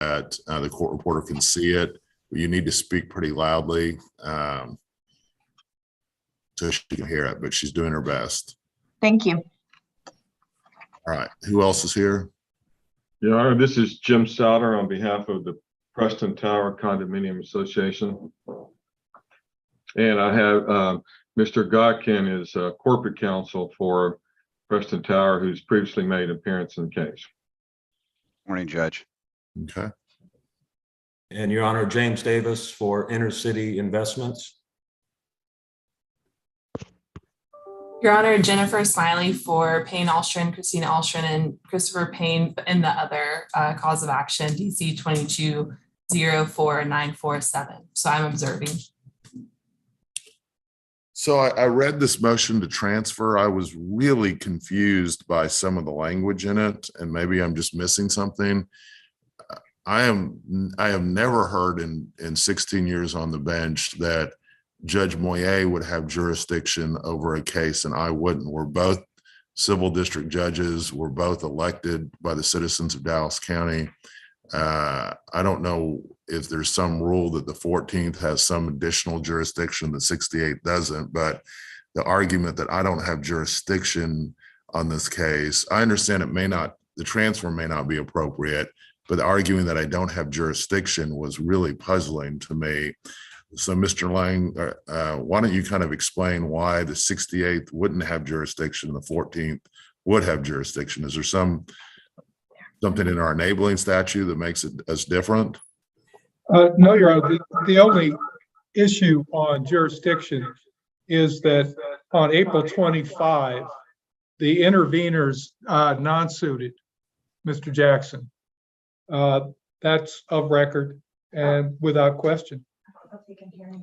that the court reporter can see it. But you need to speak pretty loudly so she can hear it, but she's doing her best. Thank you. All right, who else is here? Your Honor, this is Jim Souter on behalf of the Preston Tower Condominium Association. And I have Mr. Godkin is corporate counsel for Preston Tower, who's previously made an appearance in the case. Morning, Judge. Okay. And Your Honor, James Davis for Intercity Investments. Your Honor, Jennifer Smiley for Payne Alstron, Christina Alstron, and Christopher Payne in the other cause of action, DC 22-04947. So I'm observing. So I read this motion to transfer. I was really confused by some of the language in it, and maybe I'm just missing something. I have never heard in 16 years on the bench that Judge Moyer would have jurisdiction over a case and I wouldn't. We're both civil district judges. We're both elected by the citizens of Dallas County. I don't know if there's some rule that the 14th has some additional jurisdiction that 68 doesn't, but the argument that I don't have jurisdiction on this case, I understand it may not, the transfer may not be appropriate, but arguing that I don't have jurisdiction was really puzzling to me. So Mr. Lang, why don't you kind of explain why the 68th wouldn't have jurisdiction and the 14th would have jurisdiction? Is there something in our enabling statute that makes it as different? No, Your Honor. The only issue on jurisdiction is that on April 25, the interveners non-suited Mr. Jackson. That's of record and without question. He can hear you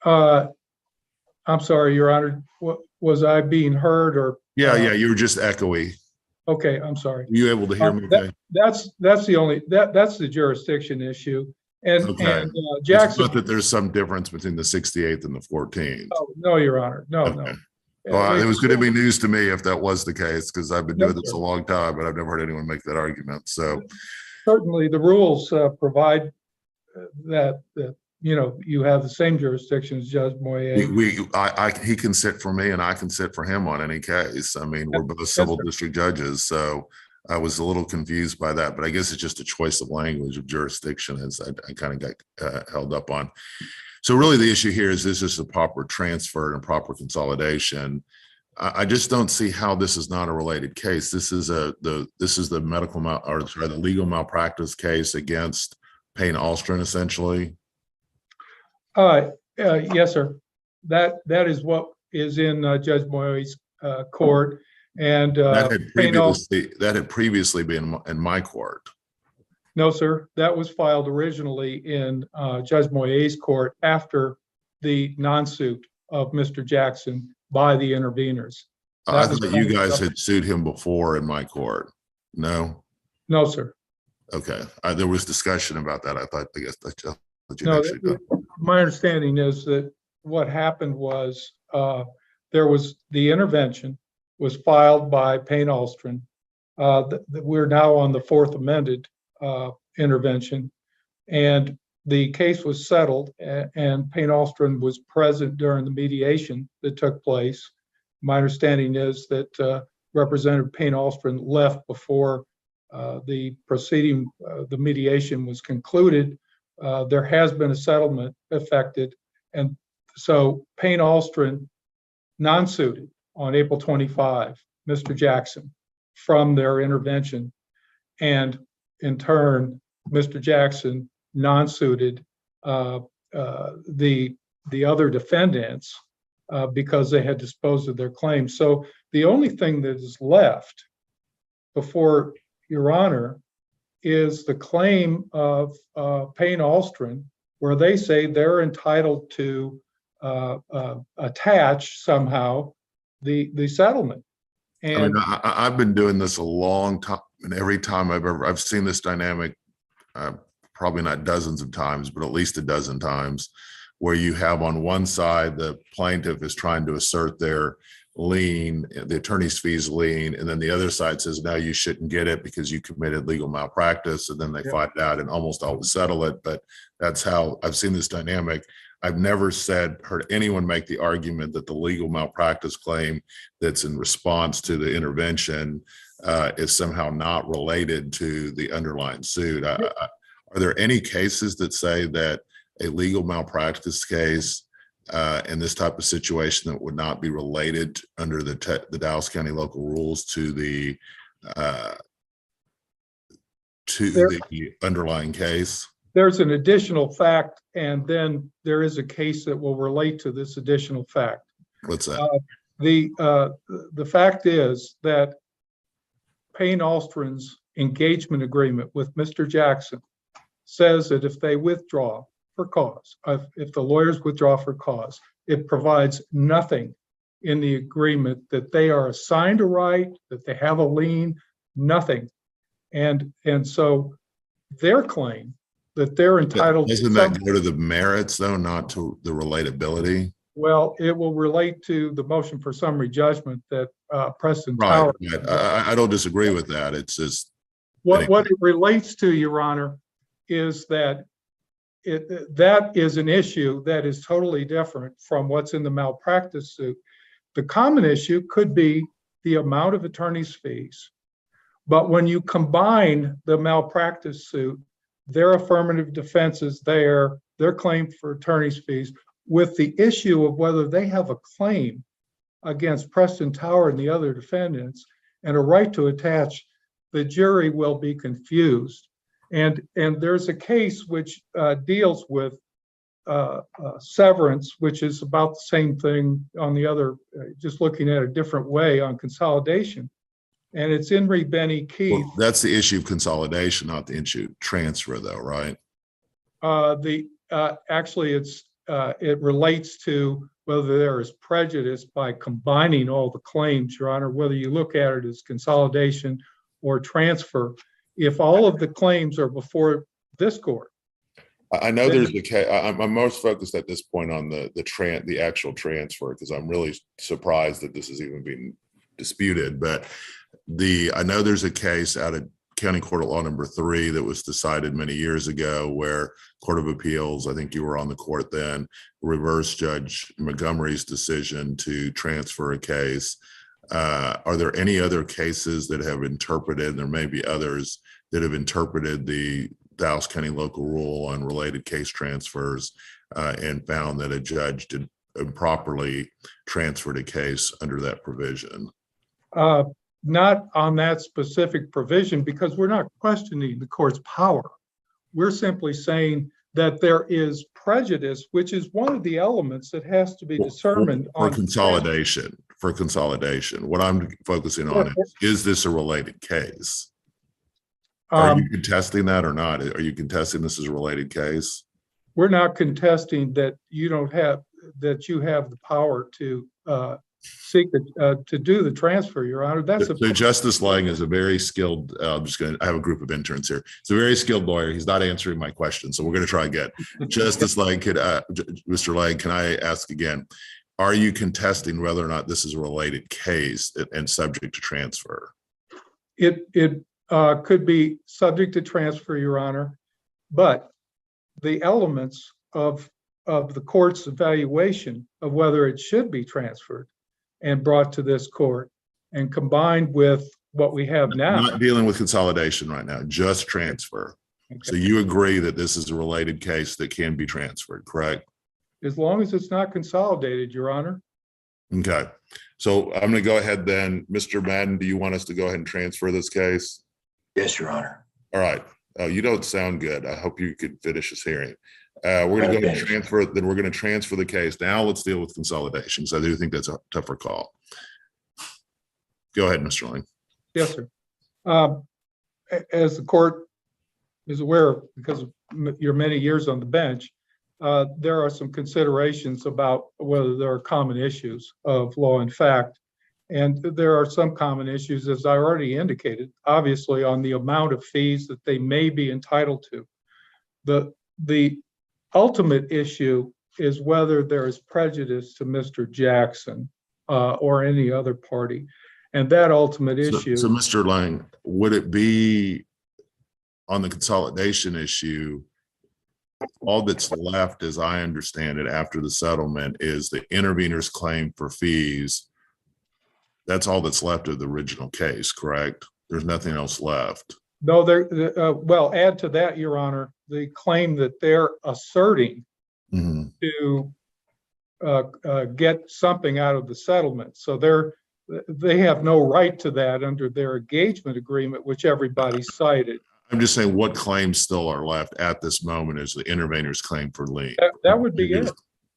now. I'm sorry, Your Honor. Was I being heard or? Yeah, you were just echoey. Okay, I'm sorry. Were you able to hear me? Okay? That's the jurisdiction issue. And, Okay. and Jackson. It's not that there's some difference between the 68th and the 14th. No, Your Honor. No, Okay. no. Well, it was going to be news to me if that was the case, because I've been No, doing this sir. a long time, but I've never heard anyone make that argument. So Certainly, the rules provide that you have the same jurisdiction as Judge Moyer. he can sit for me and I can sit for him on any case. I mean, we're both civil district judges, so I was a little confused by that, but I guess it's just a choice of language of jurisdiction as I kind of got held up on. So really the issue here is this is a proper transfer and proper consolidation. I just don't see how this is not a related case. This is the legal malpractice case against Payne Alstron, essentially. Yes, sir. That is what is in Judge Moyer's court, and that had previously been in my court. No, sir. That was filed originally in Judge Moyer's court after the non-suit of Mr. Jackson by the interveners. I thought you guys had sued him before in my court. No? No, sir. Okay. There was discussion about that. I guess that's just what you No, actually done. my understanding is that what happened was there was the intervention was filed by Payne Alstron. We're now on the fourth amended intervention, and the case was settled, and Payne Alstron was present during the mediation that took place. My understanding is that Representative Payne Alstron left before the proceeding, the mediation was concluded. There has been a settlement effected, and so Payne Alstron non-suited on April 25, Mr. Jackson, from their intervention, and in turn, Mr. Jackson non-suited the other defendants because they had disposed of their claims. So the only thing that is left before Your Honor is the claim of Payne Alstron, where they say they're entitled to attach somehow the settlement. And I mean, I've been doing this a long time, and every time I've seen this dynamic, probably not dozens of times, but at least a dozen times, where you have on one side the plaintiff is trying to assert their lien, the attorney's fees lien, and then the other side says, no, you shouldn't get it because you committed legal malpractice, and then they Yeah. fight it out and almost always settle it. But that's how I've seen this dynamic. I've never heard anyone make the argument that the legal malpractice claim that's in response to the intervention is somehow not related to the underlying suit. Are there any cases that say that a legal malpractice case in this type of situation that would not be related under the Dallas County local rules to the underlying case? There's an additional fact, and then there is a case that will relate to this additional fact. What's that? The fact is that Payne Alstron's engagement agreement with Mr. Jackson says that if they withdraw for cause, if the lawyers withdraw for cause, it provides nothing in the agreement that they are assigned a right, that they have a lien, nothing. And so their claim that they're entitled. Doesn't that go to the merits though, not to the relatability? Well, it will relate to the motion for summary judgment that Preston Right. Tower. I don't disagree with that. It's just What it relates to, Your Honor, is that that is an issue that is totally different from what's in the malpractice suit. The common issue could be the amount of attorney's fees. But when you combine the malpractice suit, their affirmative defenses there, their claim for attorney's fees, with the issue of whether they have a claim against Preston Tower and the other defendants and a right to attach, the jury will be confused. And there's a case which deals with severance, which is about the same thing on the other, just looking at a different way on consolidation. And it's in Benny Keith. well, that's the issue of consolidation, not the issue of transfer though, right? Actually, it relates to whether there is prejudice by combining all the claims, Your Honor, whether you look at it as consolidation or transfer. If all of the claims are before this court. I know there's the case. I'm most focused at this point on the actual transfer, because I'm really surprised that this is even being disputed. But I know there's a case out of County Court of Law number 3 that was decided many years ago where Court of Appeals, I think you were on the court then, reversed Judge Montgomery's decision to transfer a case. Are there any other cases that have interpreted, there may be others that have interpreted the Dallas County local rule on related case transfers and found that a judge did improperly transferred a case under that provision? Not on that specific provision, because we're not questioning the court's power. We're simply saying that there is prejudice, which is one of the elements that has to be determined for consolidation. For consolidation, what I'm focusing on is this a related case? Are you contesting that or not? Are you contesting this is a related case? We're not contesting that you have the power to seek to do the transfer, Your Honor. That's so Justice Lang is a very skilled. I have a group of interns here. He's a very skilled lawyer. He's not answering my question, so we're going to try again. Justice Lang, Mr. Lang, can I ask again? Are you contesting whether or not this is a related case and subject to transfer? It could be subject to transfer, Your Honor, but the elements of the court's evaluation of whether it should be transferred and brought to this court and combined with what we have now. Not dealing with consolidation right now, just transfer. Okay. So you agree that this is a related case that can be transferred, correct? As long as it's not consolidated, Your Honor. Okay. So I'm going to go ahead then. Mr. Madden, do you want us to go ahead and transfer this case? Yes, Your Honor. All right. You don't sound good. I hope you could finish this hearing. We're going to go and transfer. Then we're going to transfer the case. Now let's deal with consolidation, because I do think that's a tougher call. Go ahead, Mr. Lang. Yes, sir. As the court is aware, because of your many years on the bench, there are some considerations about whether there are common issues of law and fact. And there are some common issues, as I already indicated, obviously on the amount of fees that they may be entitled to. The ultimate issue is whether there is prejudice to Mr. Jackson or any other party. And that ultimate So, issue. so Mr. Lang, would it be on the consolidation issue, all that's left, as I understand it, after the settlement is the intervener's claim for fees. That's all that's left of the original case, correct? There's nothing else left. No, well, add to that, Your Honor, the claim that they're asserting Mhm. to get something out of the settlement. So they have no right to that under their engagement agreement, which everybody cited. I'm just saying what claims still are left at this moment is the intervener's claim for lien. That would be it.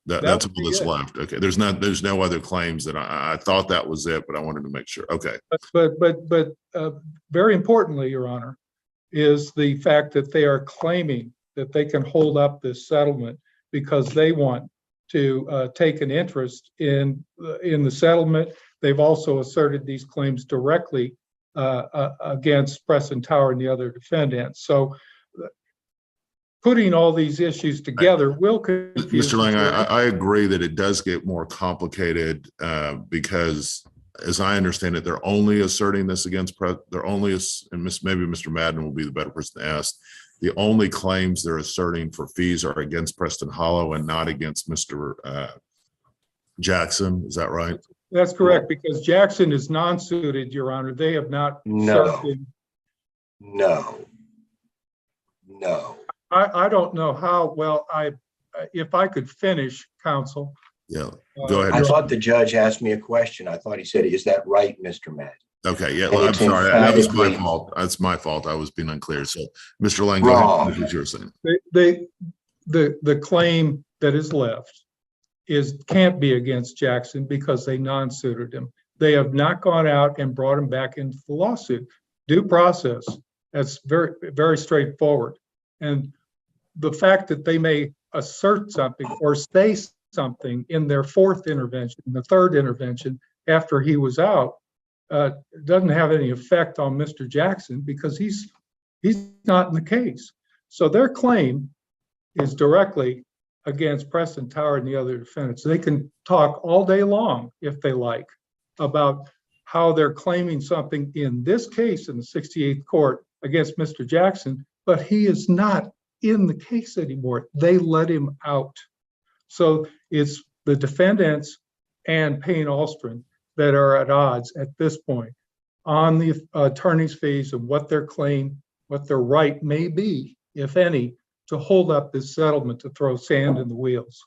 That's would all be that's it. left. Okay, there's no other claims that I thought that was it, but I wanted to make sure. Okay. But very importantly, Your Honor, is the fact that they are claiming that they can hold up this settlement because they want to take an interest in the settlement. They've also asserted these claims directly against Preston Tower and the other defendants. So putting all these issues together will confuse. Mr. Lang, I agree that it does get more complicated because, as I understand it, they're only asserting this against, and maybe Mr. Madden will be the better person to ask. The only claims they're asserting for fees are against Preston Hollow and not against Mr. Jackson. Is that right? That's correct, because Jackson is non-suited, Your Honor. They have not. No. I don't know how well if I could finish, counsel. Yeah, go ahead. I thought the judge asked me a question. I thought he said, "Is that right, Mr. Madden?" Okay, yeah, And well, I'm it's sorry. That was my emphatically fault. That's my fault. I was being unclear. So, Mr. Lang, go ahead. Wrong. What you were saying. The claim that is left can't be against Jackson because they non-suited him. They have not gone out and brought him back into the lawsuit. Due process. That's very, very straightforward. And the fact that they may assert something or say something in their fourth intervention, the third intervention after he was out, doesn't have any effect on Mr. Jackson because he's not in the case. So their claim is directly against Preston Tower and the other defendants. They can talk all day long, if they like, about how they're claiming something in this case in the 68th court against Mr. Jackson, but he is not in the case anymore. They let him out. So it's the defendants and Payne Alstron that are at odds at this point on the attorney's fees and what their claim, what their right may be, if any, to hold up this settlement to throw sand in the wheels.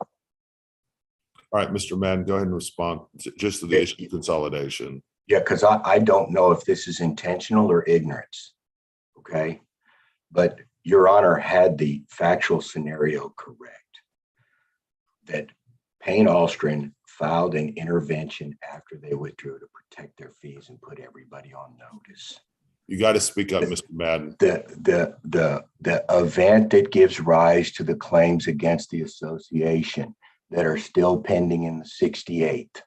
All right, Mr. Madden, go ahead and respond just to the issue of consolidation. Yeah, because I don't know if this is intentional or ignorance. Okay. But Your Honor had the factual scenario correct. That Payne Alstron filed an intervention after they withdrew to protect their fees and put everybody on notice. You got to speak up, Mr. Madden. The event that gives rise to the claims against the association that are still pending in the 68th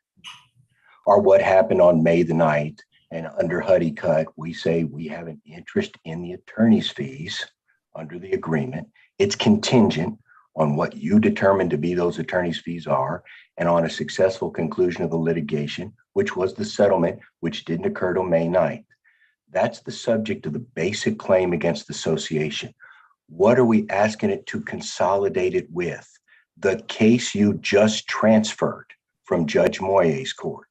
are what happened on May the 9th. And under Huddy Cut, we say we have an interest in the attorney's fees under the agreement. It's contingent on what you determine to be those attorney's fees are and on a successful conclusion of the litigation, which was the settlement, which didn't occur till May 9th. That's the subject of the basic claim against the association. What are we asking it to consolidate it with? The case you just transferred from Judge Moyer's court.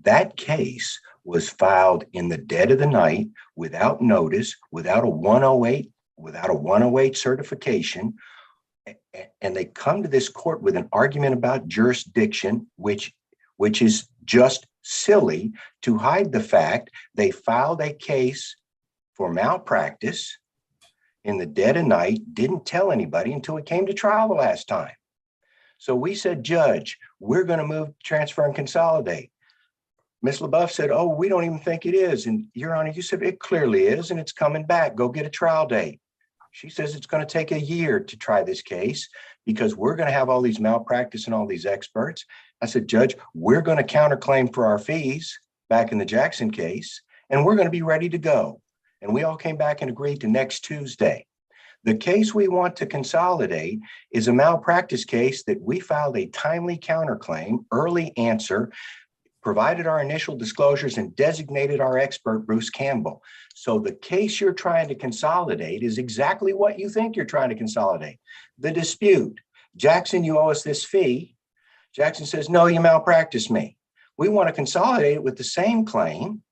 That case was filed in the dead of the night without notice, without a 108 certification. And they come to this court with an argument about jurisdiction, which is just silly, to hide the fact they filed a case for malpractice in the dead of night, didn't tell anybody until we came to trial the last time. So we said, Judge, we're going to move, transfer, and consolidate. Ms. LaBeouf said, oh, we don't even think it is. And Your Honor, you said it clearly is, and it's coming back. Go get a trial date. She says it's going to take a year to try this case because we're going to have all these malpractice and all these experts. I said, Judge, we're going to counterclaim for our fees back in the Jackson case, and we're going to be ready to go. And we all came back and agreed to next Tuesday. The case we want to consolidate is a malpractice case that we filed a timely counterclaim, early answer, provided our initial disclosures and designated our expert, Bruce Campbell. So the case you're trying to consolidate is exactly what you think you're trying to consolidate. The dispute. Jackson, you owe us this fee. Jackson says, no, you malpracticed me. We want to consolidate it with the same claim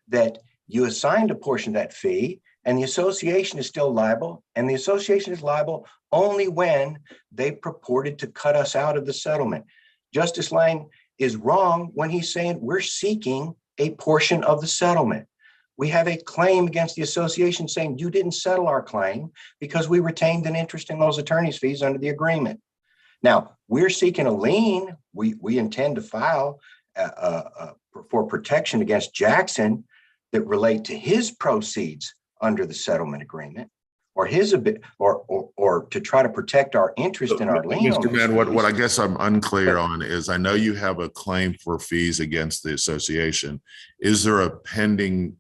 that you assigned a portion of that fee and the association is still liable, and the association is liable only when they purported to cut us out of the settlement. Justice Lang is wrong when he's saying we're seeking a portion of the settlement. We have a claim against the association saying you didn't settle our claim because we retained an interest in those attorney's fees under the agreement. Now, we're seeking a lien. We intend to file for protection against Jackson that relate to his proceeds under the settlement agreement, or his or to try to protect our interest in our lien. Mr. Mann, what I guess I'm unclear on is, I know you have a claim for fees against the association. Is there a pending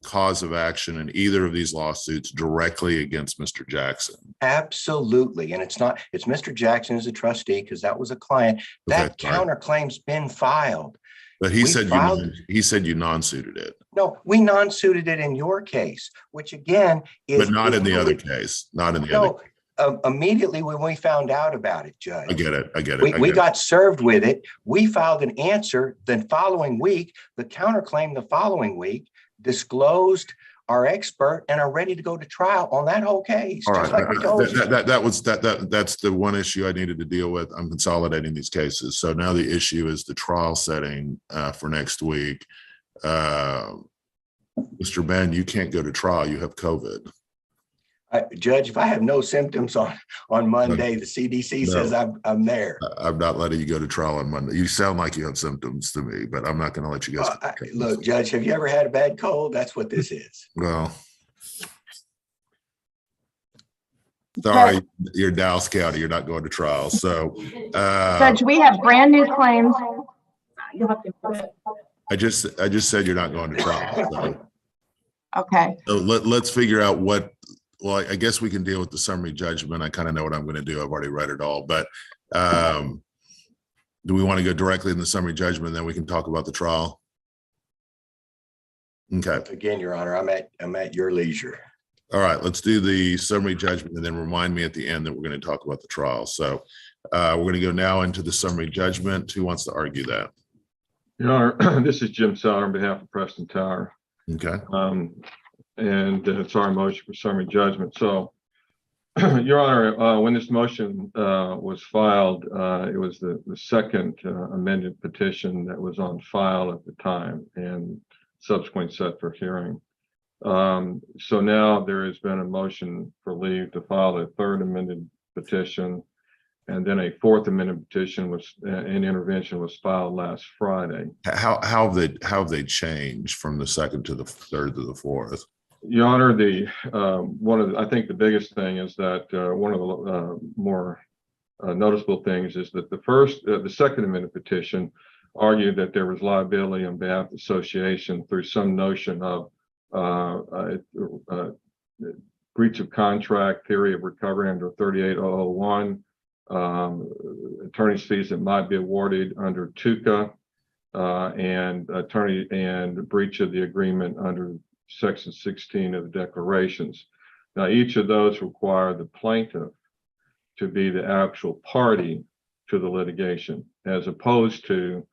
cause of action in either of these lawsuits directly against Mr. Jackson? Absolutely. And it's Mr. Jackson as a trustee, because that was a client. That Okay, right. counterclaim's been filed. But he We said filed- he said you non-suited it, No, we non-suited it in your case, which again is. but not in the other case. Not in the other. No, immediately when we found out about it, Judge. I get it. I get it. We got served with it. We filed an answer. Then following week, the counterclaim the following week disclosed our expert and are ready to go to trial on that whole case. All just right. like we told you. That's the one issue I needed to deal with. I'm consolidating these cases. So now the issue is the trial setting for next week. Mr. Ben, you can't go to trial. You have COVID. Judge, if I have no symptoms on Monday, the CDC says I'm there. I'm not letting you go to trial on Monday. You sound like you have symptoms to me, but I'm not going to let you guys. Look, Judge, have you ever had a bad cold? That's what this is. Well, sorry, you're Dallas County. You're not going to trial. So, Judge, we have brand new claims. You'll have to- I just said you're not going to trial. So, Okay, let's figure out what. Well, I guess we can deal with the summary judgment. I kind of know what I'm going to do. I've already read it all, but do we want to go directly in the summary judgment? Then we can talk about the trial. Okay. Again, Your Honor, I'm at your leisure. All right, let's do the summary judgment and then remind me at the end that we're going to talk about the trial. So we're going to go now into the summary judgment. Who wants to argue that? Your Honor, this is Jim Souter on behalf of Preston Tower. Okay. And it's our motion for summary judgment. So, Your Honor, when this motion was filed, it was the second amended petition that was on file at the time and subsequently set for hearing. So now there has been a motion for leave to file a third amended petition, and then a fourth amended petition an intervention was filed last Friday. How have they changed from the second to the third to the fourth? Your Honor, I think the biggest thing is that one of the more noticeable things is that the second amendment petition argued that there was liability on behalf of the association through some notion of breach of contract, theory of recovery under 38001, attorney's fees that might be awarded under TUCA, and breach of the agreement under Section 16 of the declarations. Now, each of those require the plaintiff to be the actual party to the litigation, as opposed to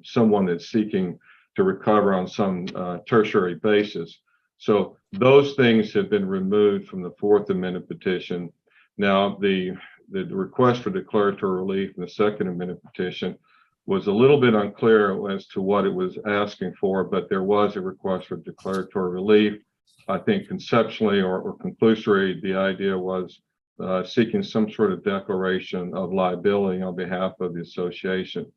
someone that's seeking to recover on some tertiary basis. So those things have been removed from the fourth amendment petition. Now, the request for declaratory relief in the second amendment petition was a little bit unclear as to what it was asking for, but there was a request for declaratory relief. I think conceptually or conclusory, the idea was seeking some sort of declaration of liability on behalf of the association.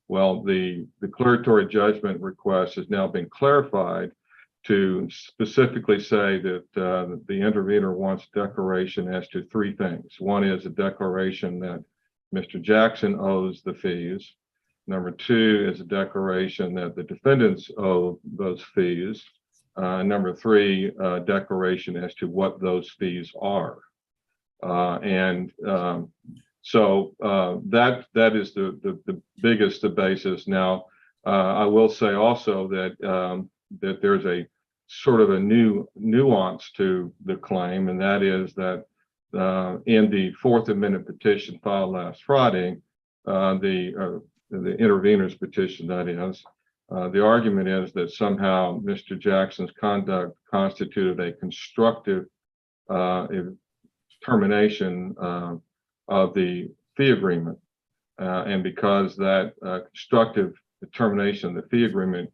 Well, the declaratory judgment request has now been clarified to specifically say that the intervener wants declaration as to three things. One is a declaration that Mr. Jackson owes the fees. Number two is a declaration that the defendants owe those fees. Number three, declaration as to what those fees are. So that is the biggest basis. Now, I will say also that that there's a sort of a new nuance to the claim, and that is that in the Fourth Amendment petition filed last Friday, the intervener's petition, that is, the argument is that somehow Mr. Jackson's conduct constituted a constructive termination of the fee agreement. And because that constructive termination of the fee agreement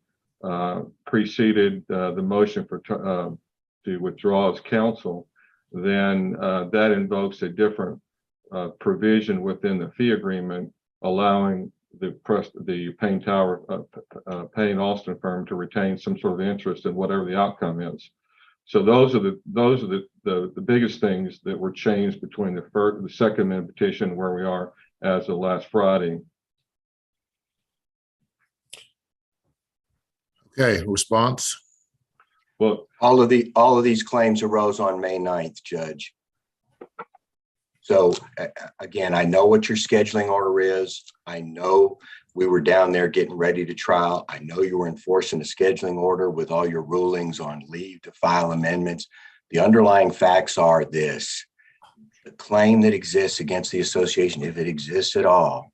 preceded the motion for to withdraw as counsel, then that invokes a different provision within the fee agreement, allowing the Payne Tower, Payne Alston firm to retain some sort of interest in whatever the outcome is. So those are the biggest things that were changed between the Second Amendment petition where we are as of last Friday. Okay, response? Well, All of these claims arose on May 9th, Judge. So again, I know what your scheduling order is. I know we were down there getting ready to trial. I know you were enforcing a scheduling order with all your rulings on leave to file amendments. The underlying facts are this: the claim that exists against the association, if it exists at all,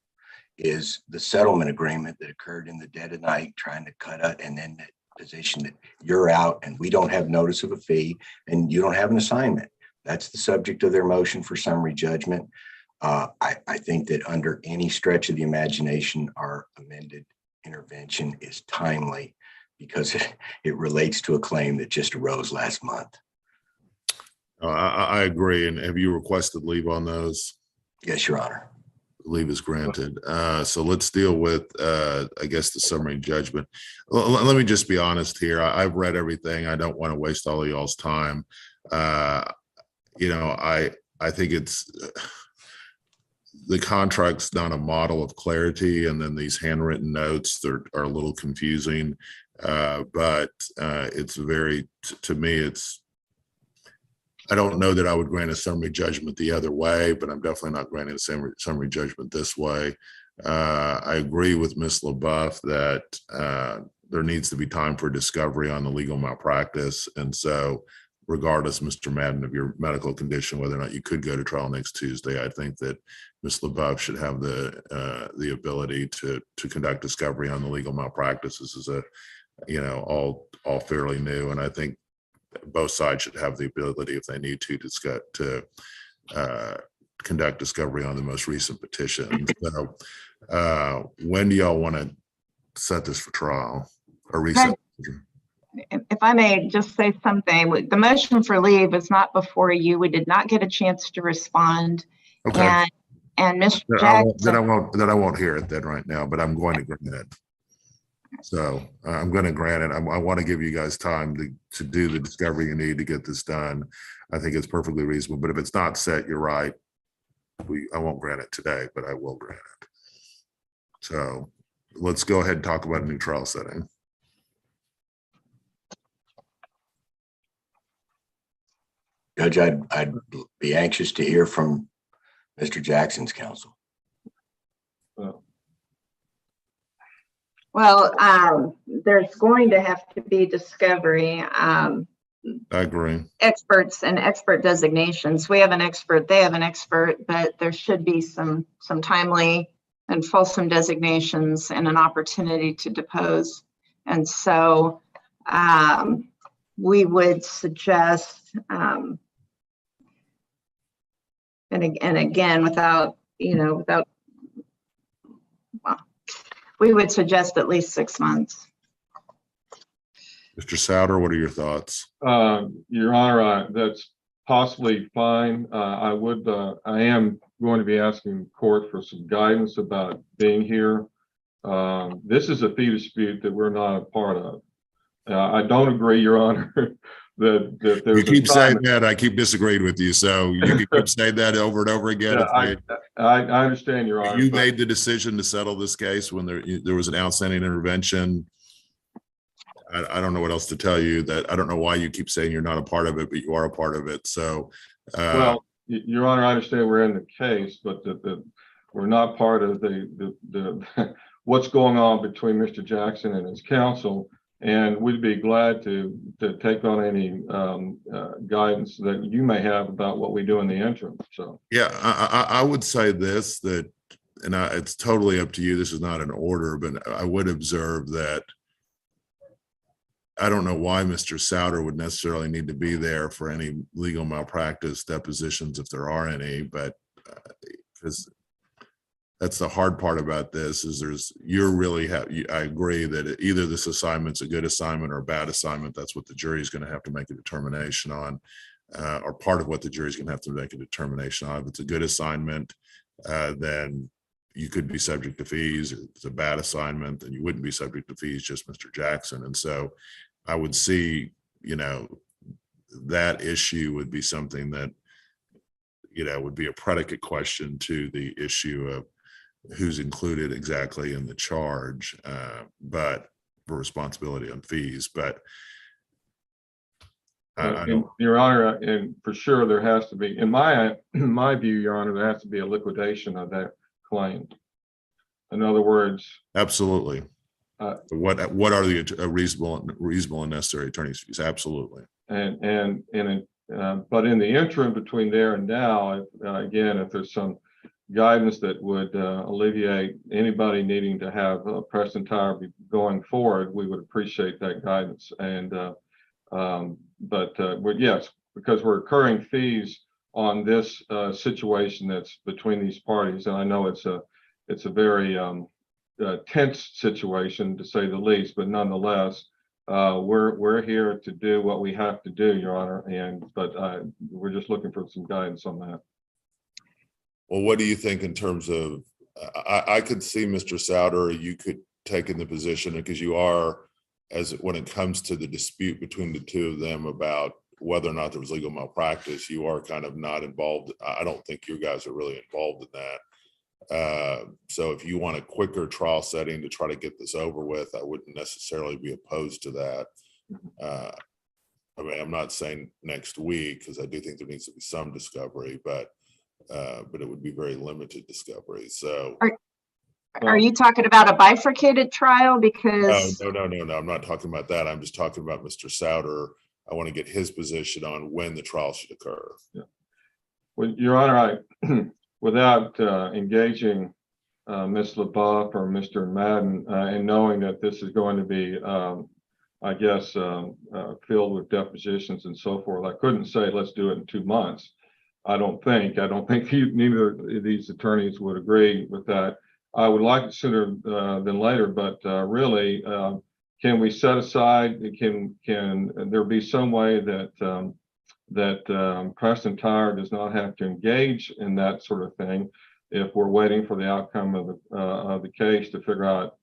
is the settlement agreement that occurred in the dead of night, trying to cut out, and then that position that you're out and we don't have notice of a fee and you don't have an assignment. That's the subject of their motion for summary judgment. I think that under any stretch of the imagination, our amended intervention is timely because it relates to a claim that just arose last month. I agree. And have you requested leave on those? Yes, Your Honor. Leave is granted. So let's deal with, I guess, the summary judgment. Let me just be honest here. I've read everything. I don't want to waste all of y'all's time. You know, I think it's the contract's not a model of clarity, and then these handwritten notes are a little confusing. But it's very, to me, it's, I don't know that I would grant a summary judgment the other way, but I'm definitely not granting a summary judgment this way. I agree with Ms. LaBeouf that there needs to be time for discovery on the legal malpractice. And so regardless, Mr. Madden, of your medical condition, whether or not you could go to trial next Tuesday, I think that Ms. LaBeouf should have the ability to conduct discovery on the legal malpractice. This is you know, all fairly new. And I think both sides should have the ability, if they need to discuss, to conduct discovery on the most recent petition. So when do y'all want to set this for trial or reset? If I may just say something, the motion for leave is not before you. We did not get a chance to respond. Okay. And Mr. Jackson. Then I won't hear it then right now, but I'm going to grant it. So I'm going to grant it. I want to give you guys time to do the discovery you need to get this done. I think it's perfectly reasonable, but if it's not set, you're right. I won't grant it today, but I will grant it. So let's go ahead and talk about a new trial setting. Judge, I'd be anxious to hear from Mr. Jackson's counsel. Well, there's going to have to be discovery. I agree. Experts and expert designations. We have an expert, they have an expert, but there should be some timely and fulsome designations and an opportunity to depose. And so we would suggest, and again, without, we would suggest at least 6 months. Mr. Souter, what are your thoughts? Your Honor, that's possibly fine. I am going to be asking court for some guidance about being here. This is a fee dispute that we're not a part of. I don't agree, Your Honor, that there's. You keep saying that, I keep disagreeing with you. So you can keep saying that over and over again. Yeah, I understand, Your Honor. You made the decision to settle this case when there was an outstanding intervention. I don't know what else to tell you. That I don't know why you keep saying you're not a part of it, but you are a part of it. So well, Your Honor, I understand we're in the case, but we're not part of the what's going on between Mr. Jackson and his counsel. And we'd be glad to take on any guidance that you may have about what we do in the interim. So, Yeah, I would say this, that, and it's totally up to you. This is not an order, but I would observe that I don't know why Mr. Souter would necessarily need to be there for any legal malpractice depositions, if there are any, but because that's the hard part about this is I agree that either this assignment's a good assignment or a bad assignment. That's what the jury is going to have to make a determination on, or part of what the jury is going to have to make a determination on. If it's a good assignment, then you could be subject to fees. If it's a bad assignment, then you wouldn't be subject to fees, just Mr. Jackson. And so I would see, that issue would be something that, would be a predicate question to the issue of who's included exactly in the charge, but for responsibility on fees. But I don't. Your Honor, and for sure there has to be, in my view, Your Honor, there has to be a liquidation of that claim. In other words, Absolutely. What are the reasonable and necessary attorney's fees? Absolutely. but in the interim between there and now, again, if there's some guidance that would alleviate anybody needing to have Preston Tire going forward, we would appreciate that guidance. And but yes, because we're incurring fees on this situation that's between these parties, and I know it's a very tense situation to say the least, but nonetheless, we're here to do what we have to do, Your Honor, but we're just looking for some guidance on that. Well, what do you think in terms of, I could see Mr. Souter, you could take in the position, because you are, when it comes to the dispute between the two of them about whether or not there was legal malpractice, you are kind of not involved. I don't think you guys are really involved in that. So if you want a quicker trial setting to try to get this over with, I wouldn't necessarily be opposed to that. I mean, I'm not saying next week, because I do think there needs to be some discovery, but it would be very limited discovery. So Are you talking about a bifurcated trial? Because no, I'm not talking about that. I'm just talking about Mr. Souter. I want to get his position on when the trial should occur. Yeah. Well, Your Honor, without engaging Ms. LaBeouf or Mr. Madden, and knowing that this is going to be, I guess, filled with depositions and so forth, I couldn't say let's do it in 2 months. I don't think neither of these attorneys would agree with that. I would like it sooner than later, but really, can we set aside? Can there be some way that Preston Tire does not have to engage in that sort of thing if we're waiting for the outcome of the case to figure out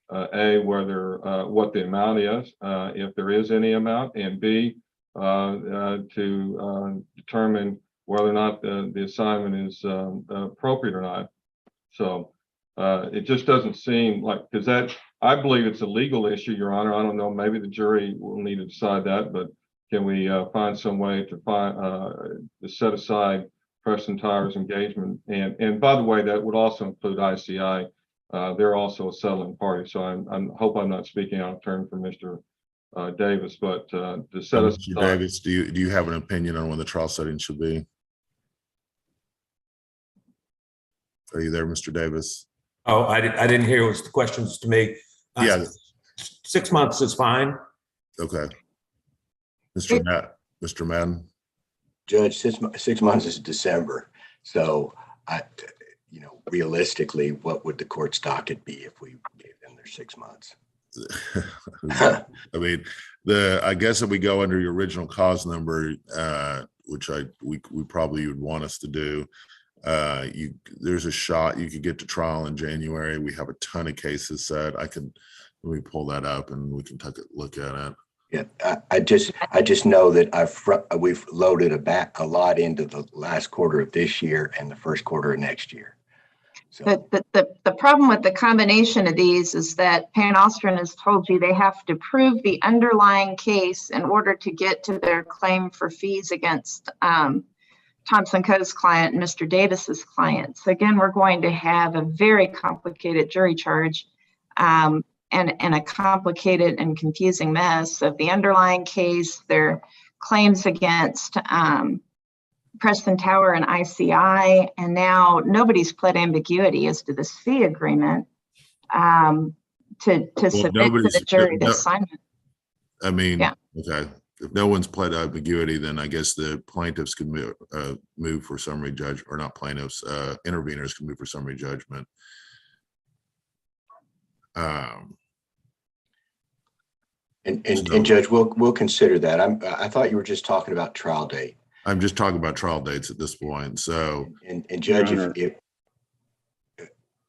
whether what the amount is, if there is any amount, and B, to determine whether or not the assignment is appropriate or not. So it just doesn't seem like, because that, I believe it's a legal issue, Your Honor. I don't know, maybe the jury will need to decide that, but can we find some way to set aside Preston Tire's engagement? And by the way, that would also include ICI. They're also a settling party. So I hope I'm not speaking out of turn for Mr. Davis, but to set us Mr. Davis, do you have an opinion on when the trial setting should be? Are you there, Mr. Davis? Oh, I didn't hear. It was the questions to me. Yeah. 6 months is fine. Okay. Mr. Madden. Judge, 6 months is December. So realistically, what would the court's docket be if we gave them their 6 months? I mean, I guess if we go under your original cause number, which we probably would want us to do, there's a shot you could get to trial in January. We have a ton of cases set. Let me pull that up and we can take a look at it. Yeah, I just know that we've loaded a lot into the last quarter of this year and the first quarter of next year. So. But the problem with the combination of these is that Payne Austrin has told you they have to prove the underlying case in order to get to their claim for fees against Thompson Co's client and Mr. Davis's client. So again, we're going to have a very complicated jury charge and a complicated and confusing mess of the underlying case, their claims against Preston Tower and ICI, and now nobody's pled ambiguity as to this fee agreement to submit to the jury the assignment. I mean, Yeah. okay, if no one's pled ambiguity, then I guess the plaintiffs can move for summary judge, or not plaintiffs, interveners can move for summary judgment. And Judge, we'll consider that. I thought you were just talking about trial date. I'm just talking about trial dates at this point. So, And Judge, if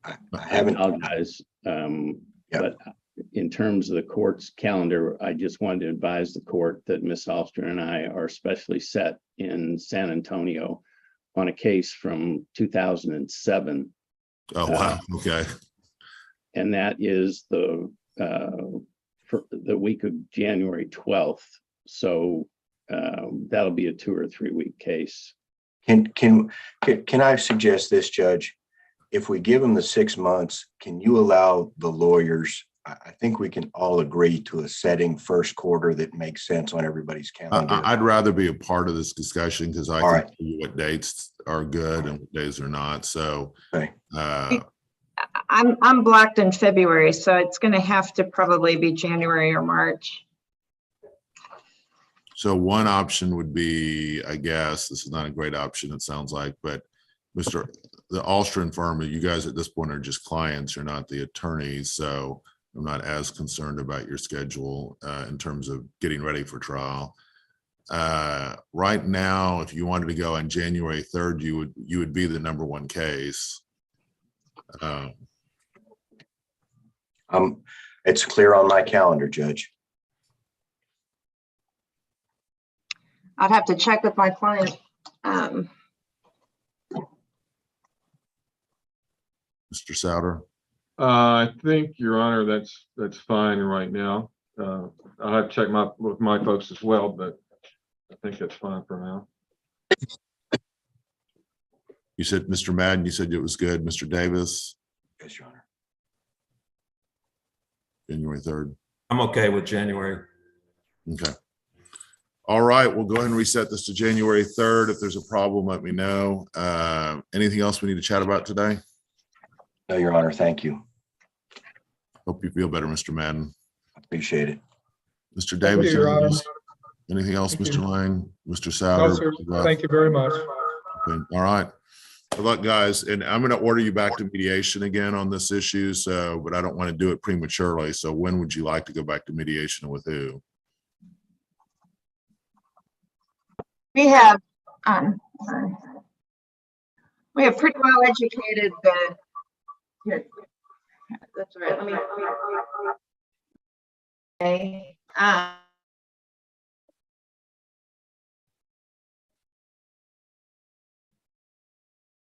I haven't. Apologize. But in terms of the court's calendar, I just wanted to advise the court that Ms. Alstron and I are specially set in San Antonio on a case from 2007. oh, wow, okay. And that is for the week of January 12th. So that'll be a 2 or 3 week case. Can I suggest this, Judge? If we give them the 6 months, can you allow the lawyers? I think we can all agree to a setting first quarter that makes sense on everybody's calendar. I'd rather be a part of this discussion because I All can right. tell you what dates are good and what days are not. So, Okay. I'm blocked in February, so it's going to have to probably be January or March. So one option would be, I guess, this is not a great option, it sounds like, but the Alstron firm, you guys at this point are just clients, you're not the attorneys. So I'm not as concerned about your schedule in terms of getting ready for trial. Right now, if you wanted to go on January 3rd, you would be the number one case. It's clear on my calendar, Judge. I'd have to check with my client. Mr. Souter? I think, Your Honor, that's fine right now. I'll have to check with my folks as well, but I think that's fine for now. You said, Mr. Madden, you said it was good. Mr. Davis? Yes, Your Honor. January 3rd. I'm okay with January. Okay. All right, we'll go ahead and reset this to January 3rd. If there's a problem, let me know. Anything else we need to chat about today? No, Your Honor. Thank you. Hope you feel better, Mr. Madden. Appreciate it. Mr. Davis, Your Honor. anything else, Thank Mr. you. Lang, Mr. No, Souter? sir. Thank you very much. Okay. All right. Good luck, guys. And I'm going to order you back to mediation again on this issue. So, but I don't want to do it prematurely. So when would you like to go back to mediation, with who? We have pretty well educated here. That's right. Let me. Okay.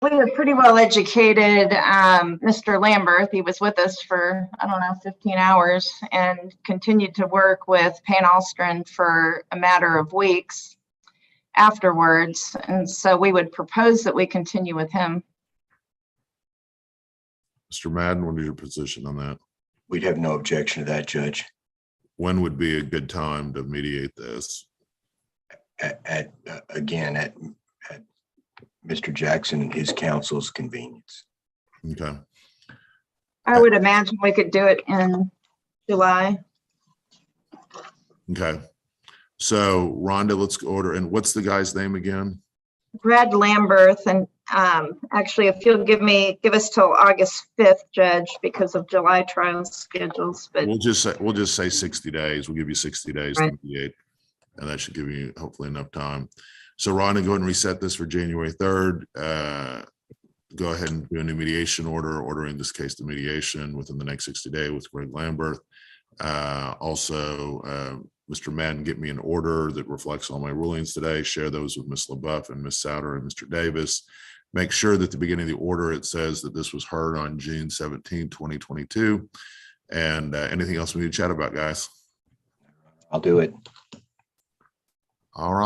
We have pretty well educated Mr. Lambert. He was with us for, I don't know, 15 hours and continued to work with Payne Alstron for a matter of weeks afterwards. And so we would propose that we continue with him. Mr. Madden, what is your position on that? We'd have no objection to that, Judge. When would be a good time to mediate this? Again, at Mr. Jackson and his counsel's convenience. Okay. I would imagine we could do it in July. Okay. So Rhonda, let's order. And what's the guy's name again? Brad Lambert, and actually, if you'll give us till August 5th, Judge, because of July trial schedules. But We'll just say 60 days. We'll give you 60 days Right. to mediate, and that should give you hopefully enough time. So Rhonda, go ahead and reset this for January 3rd. Go ahead and do a new mediation order, ordering this case to mediation within the next 60 days with Greg Lambert. Also, Mr. Madden, get me an order that reflects all my rulings today. Share those with Ms. LaBeouf and Ms. Souter and Mr. Davis. Make sure that at the beginning of the order, it says that this was heard on June 17, 2022. And anything else we need to chat about, guys? I'll do it. All right.